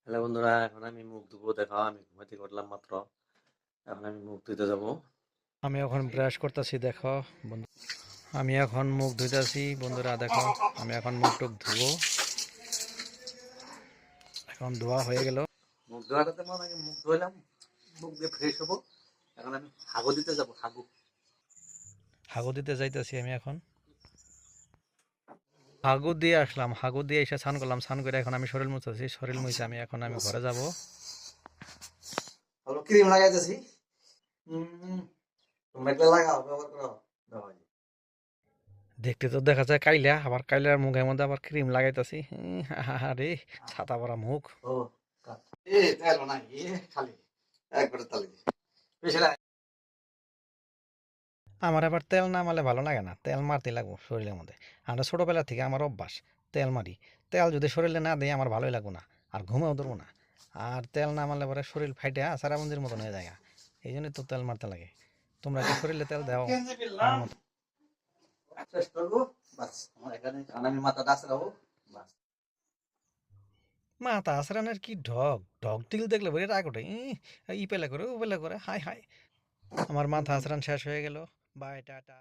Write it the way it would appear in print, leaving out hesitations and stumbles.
Hello বন্ধুরা, এখন আমি মুখ ধুবো। দেখো, আমি ঘুম থেকে উঠলাম মাত্র। এখন আমি মুখ ধুতে যাবো। আমি এখন ব্রাশ করতেছি। দেখো বন্ধু, আমি এখন মুখ ধুইতেছি বন্ধুরা। দেখো, আমি এখন মুখ টুক ধুবো। এখন ধোয়া হয়ে গেল। মুখ ধোয়াটা তেমন আগে মুখ ধুইলাম, মুখ দিয়ে ফ্রেশ হবো। এখন আমি হাগু দিতে যাবো, হাগু। হাগু দিতে যাইতেছি আমি এখন। হাগু দিয়ে আসলাম, হাগু দিয়ে এসে স্নান করলাম। স্নান করে এখন আমি শরীর মুছতেছি। শরীর মুছে আমি ঘরে যাব। হলো ক্রিম লাগাইতেছি। তোমরা একটা লাগাও, ব্যবহার করো। দাও এই। দেখতে তো দেখা যায় কাইলা, আবার কাইলার মুখের মধ্যে আবার ক্রিম লাগাইতেছি। আরে ছাতা পরা মুখ। ও কাট। তেল নাই, খালি একবারে তালি বেশি লাগে। আমার আবার তেল না মারলে ভালো লাগে না। তেল মারতে লাগবো শরীরের মধ্যে। আমরা ছোটবেলা থেকে আমার অভ্যাস তেল মারি। তেল যদি শরীরে না দেয় আমার ভালোই লাগবো না, আর ঘুমেও ধরবো না। আর তেল না মারলে পরে শরীর ফাইটে সারাবন্দির মতন হয়ে যায়। এই জন্যই তো তেল মারতে লাগে। তোমরা কি শরীরে তেল দাও কেন আমার দিলাম মতো? শেষ করবো। বাস, আমার এখানে আমি মাথাটা আসরাবো। বাস। মাথা আচরানের কি ঢক ঢক ঢিল দেখলে বলে রাগ ওঠে। ই পেলে করে ও পেলে করে, হাই হাই। আমার মাথা আচরান শেষ হয়ে গেল। Bye tata.